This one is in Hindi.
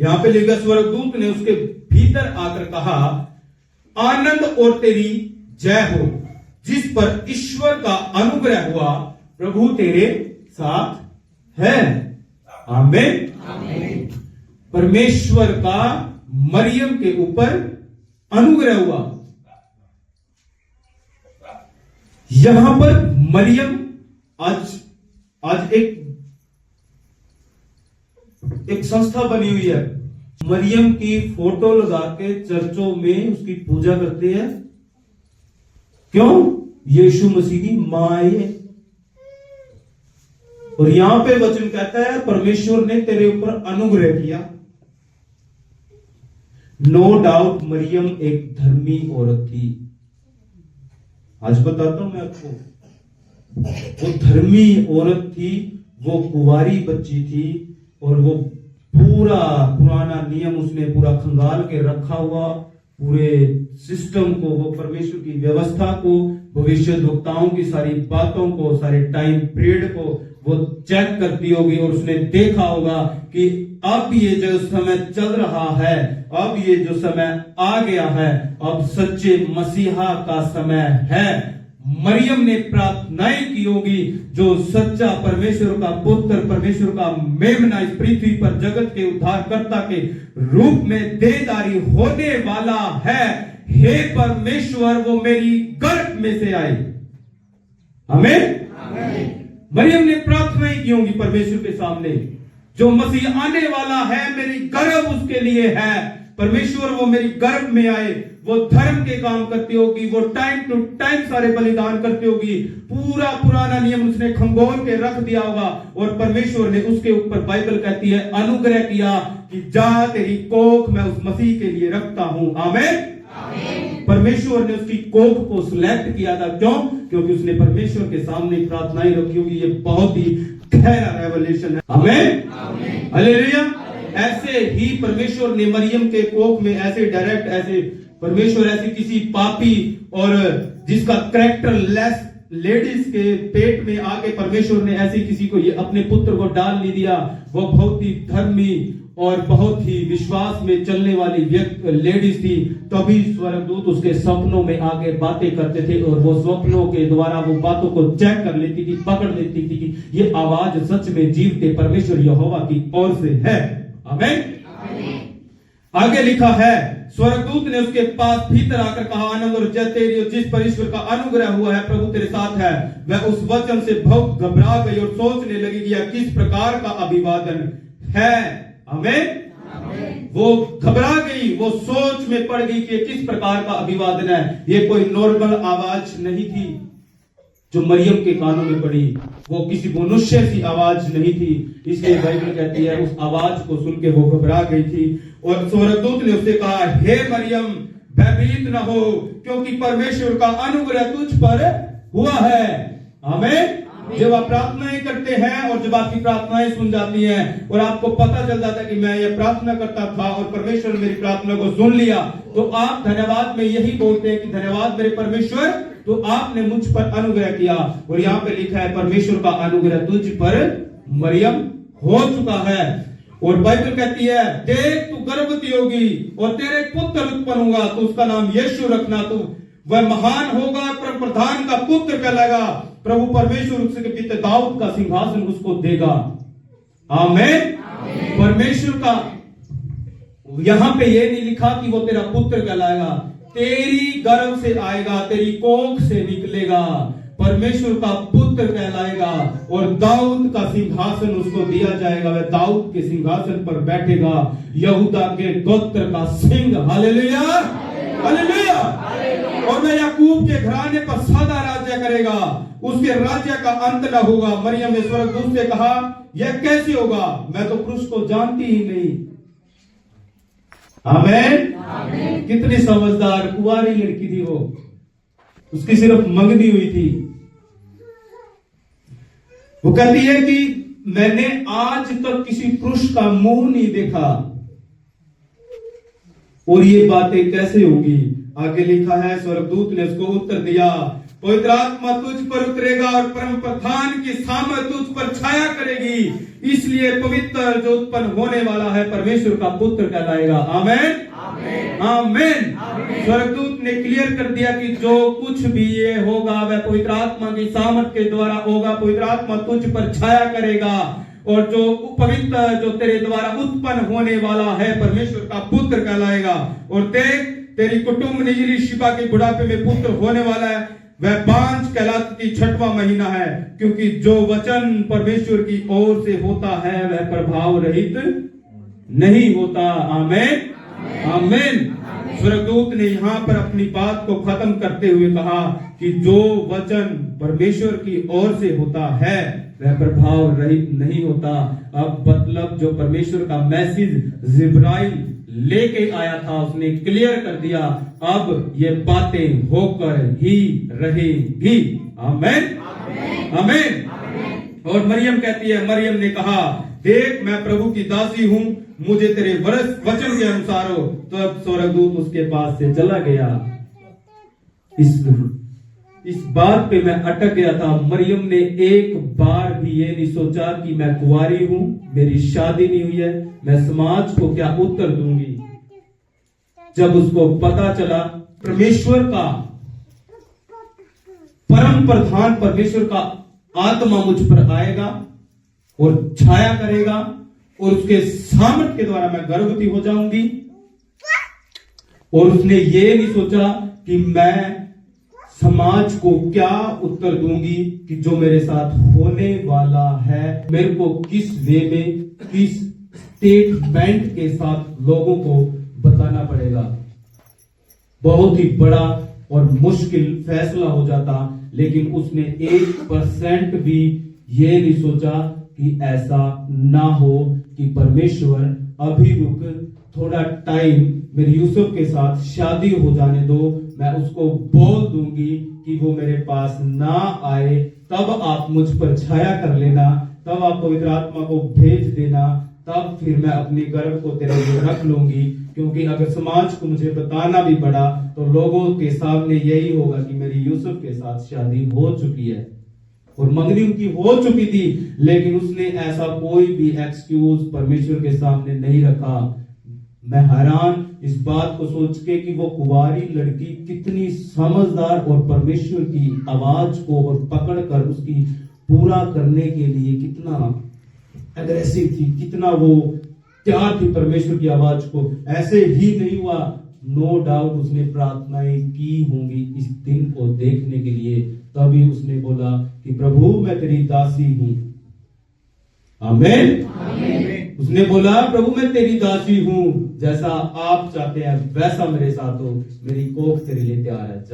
यहां पे लिखा, स्वर्गदूत ने उसके भीतर आकर कहा, आनंद और तेरी जय हो, जिस पर ईश्वर का अनुग्रह हुआ, प्रभु तेरे साथ है। आमीन। परमेश्वर का मरियम के ऊपर अनुग्रह हुआ। यहां पर मरियम आज एक संस्था बनी हुई है। मरियम की फोटो लगा के चर्चों में उसकी पूजा करते हैं। क्यों? यीशु मसीह की मां है। और यहां पे वचन कहता है, परमेश्वर ने तेरे ऊपर अनुग्रह किया। नो डाउट मरियम एक धर्मी औरत थी। आज बताता हूं मैं आपको, वो धर्मी औरत थी, वो कुंवारी बच्ची थी, और वो पूरा पुराना नियम उसने पूरा खंगाल के रखा हुआ, पूरे सिस्टम को, वो परमेश्वर की व्यवस्था को, भविष्यद्वक्ताओं की सारी बातों को, सारे टाइम पीरियड को वो चेक करती होगी, और उसने देखा होगा कि अब ये जो समय चल रहा है, अब ये जो समय आ गया है, अब सच्चे मसीहा का समय है। मरियम ने प्रार्थनाएं की होगी, जो सच्चा परमेश्वर का पुत्र, परमेश्वर का मेमना इस पृथ्वी पर जगत के उद्धारकर्ता के रूप में देहधारी होने वाला है। हे परमेश्वर, वो मेरी गर्भ में से आए। आमीन। मरियम ने प्रार्थनाएं की होंगी परमेश्वर के सामने, जो मसीह आने वाला है, मेरी गर्भ उसके लिए है। परमेश्वर वो मेरी गर्भ में आए, वो धर्म के काम करती होगी, वो टाइम टू टाइम सारे बलिदान करती होगी, पूरा पुराना नियम उसने खंगोल के रख दिया होगा, और परमेश्वर ने उसके ऊपर, बाइबल कहती है, अनुग्रह किया कि जा, तेरी कोख मैं उस मसीह के लिए रखता हूं। आमीन। परमेश्वर ने उसकी कोख को सिलेक्ट किया था। क्यों? क्योंकि उसने परमेश्वर के सामने प्रार्थनाएं रखी होगी। ये बहुत ही गहरा रेवलेशन है। आमीन। हालेलुया। ऐसे ही परमेश्वर ने मरियम के कोख में ऐसे डायरेक्ट, ऐसे परमेश्वर ऐसी किसी पापी और जिसका कैरेक्टर लेस लेडीज के पेट में आके परमेश्वर ने ऐसी किसी को, ये अपने पुत्र को डाल नहीं दिया। वो बहुत ही धर्मी और बहुत ही विश्वास में चलने वाली लेडीज थी। तभी स्वर्गदूत उसके सपनों में आगे बातें करते थे, और वो स्वप्नों के द्वारा वो बातों को चेक कर लेती थी, पकड़ लेती थी कि ये आवाज सच में जीवते परमेश्वर यहोवा की ओर से है। आमीन। आगे लिखा है, स्वर्गदूत ने उसके पास भीतर आकर कहा, आनंद और जय तेरी हो, जिस पर ईश्वर का अनुग्रह हुआ है, प्रभु तेरे साथ है। वह उस वचन से बहुत घबरा गई और सोचने लगी कि यह किस प्रकार का अभिवादन है। आमीन। वो घबरा गई, वो सोच में पड़ गई कि किस प्रकार का अभिवादन है। ये कोई नॉर्मल आवाज नहीं थी जो मरियम के कानों में पड़ी, वो किसी मनुष्य सी आवाज नहीं थी। इसलिए बाइबल कहती है, उस आवाज को सुन के वो घबरा गई थी। और स्वर्गदूत ने उससे कहा, हे मरियम, भयभीत न हो, क्योंकि परमेश्वर का अनुग्रह तुझ पर हुआ है। आमीन। जब आप प्रार्थनाएं करते हैं और जब आपकी प्रार्थनाएं सुन जाती हैं और आपको पता चल जाता है कि मैं ये प्रार्थना करता था और परमेश्वर ने मेरी प्रार्थना को सुन लिया, तो आप धन्यवाद में यही बोलते हैं कि धन्यवाद मेरे परमेश्वर, तो आपने मुझ पर अनुग्रह किया। और यहाँ पे लिखा है, परमेश्वर का अनुग्रह तुझ पर मरियम हो चुका है। और बाइबल कहती है, देख तू गर्भवती होगी और तेरे पुत्र उत्पन्न होगा, तो उसका नाम यीशु रखना, तो वह महान होगा, प्रधान का पुत्र कहलाएगा। प्रभु परमेश्वर उसके पिता दाऊद का सिंहासन उसको देगा। आमीन। परमेश्वर का यहां पे ये नहीं लिखा कि वो तेरा पुत्र कहलाएगा, तेरी गर्भ से आएगा, तेरी कोख से निकलेगा, परमेश्वर का पुत्र कहलाएगा, और दाऊद का सिंहासन उसको दिया जाएगा। वह दाऊद के सिंहासन पर बैठेगा, यहूदा के गोत्र का सिंह। Hallelujah, hallelujah. और वह याकूब के घराने पर सदा राज्य करेगा, उसके राज्य का अंत न होगा। मरियम ने स्वर्गदूत से कहा, यह कैसे होगा, मैं तो पुरुष को जानती ही नहीं। आमीन। कितनी समझदार कुंवारी लड़की थी वो, उसकी सिर्फ मंगनी हुई थी। वो कहती है कि मैंने आज तक किसी पुरुष का मुंह नहीं देखा, और ये बातें कैसे होगी। आगे लिखा है, स्वर्गदूत ने उसको उत्तर दिया, पवित्र आत्मा तुझ पर उतरेगा और परम प्रधान की सामर्थ तुझ पर छाया करेगी, इसलिए पवित्र जो उत्पन्न होने वाला है परमेश्वर का पुत्र कहलाएगा। आमेन, आमेन। स्वर्गदूत ने क्लियर कर दिया कि जो कुछ भी ये होगा वह पवित्र आत्मा की सामर्थ के द्वारा होगा। पवित्र आत्मा तुझ पर छाया करेगा और जो पवित्र जो तेरे द्वारा उत्पन्न होने वाला है परमेश्वर का पुत्र कहलाएगा। और देख, तेरी कुटुंब शिबा के बुढ़ापे में पुत्र होने वाला है, वह बांझ कहलाती 6वां महीना है, क्योंकि जो वचन परमेश्वर की ओर से होता है वह प्रभाव रहित नहीं होता। आमेन, आमेन। स्वर्गदूत ने यहाँ पर अपनी बात को खत्म करते हुए कहा कि जो वचन परमेश्वर की ओर से होता है वह प्रभाव रहित नहीं होता। अब मतलब जो परमेश्वर का मैसेज जिब्राइल लेके आया था उसने क्लियर कर दिया, अब ये बातें होकर ही रहेंगी। आमेन, आमेन। और मरियम कहती है, मरियम ने कहा, देख मैं प्रभु की दासी हूँ, मुझे तेरे वचन के अनुसार हो। तो अब स्वर्गदूत उसके पास से चला गया। इस बात पे मैं अटक गया था। मरियम ने एक बार भी ये नहीं सोचा कि मैं कुंवारी हूँ, मेरी शादी नहीं हुई है, मैं समाज को क्या उत्तर दूंगी। जब उसको पता चला परमेश्वर का परम प्रधान परमेश्वर का आत्मा मुझ पर आएगा और छाया करेगा और उसके सामर्थ के द्वारा मैं गर्भवती हो जाऊंगी, और उसने ये नहीं सोचा कि मैं समाज को क्या उत्तर दूंगी कि जो मेरे साथ होने वाला है मेरे को किस वे में, किस स्टेटमेंट के साथ लोगों को बताना पड़ेगा। बहुत ही बड़ा और मुश्किल फैसला हो जाता, लेकिन उसने 1% भी ये नहीं सोचा कि ऐसा ना हो कि परमेश्वर अभी रुक, थोड़ा टाइम मेरे यूसुफ के साथ शादी हो जाने दो, मैं उसको बोल दूंगी कि वो मेरे पास ना आए, तब आप मुझ पर छाया कर लेना, तब आप पवित्र आत्मा को भेज देना, तब फिर मैं अपने गर्भ को तेरे लिए रख लूंगी। क्योंकि अगर समाज को मुझे बताना भी पड़ा तो लोगों के सामने यही होगा कि मेरी यूसुफ के साथ शादी हो चुकी है और मंगनी उनकी हो चुकी थी, लेकिन उसने ऐसा कोई भी एक्सक्यूज परमेश्वर के सामने नहीं रखा। मैं हैरान इस बात को सोच के कि वो कुंवारी लड़की कितनी समझदार और परमेश्वर की आवाज को और पकड़ कर उसकी पूरा करने के लिए कितना एग्रेसिव थी, कितना वो तैयार थी परमेश्वर की आवाज को। ऐसे ही नहीं हुआ, नो डाउट उसने प्रार्थनाएं की होंगी इस दिन को देखने के लिए, तभी उसने बोला कि प्रभु मैं तेरी दासी हूं। आमेन, आमेन। उसने बोला प्रभु मैं तेरी दासी हूं, जैसा आप चाहते हैं वैसा मेरे साथ हो, मेरी कोख तेरे लिए तैयार है।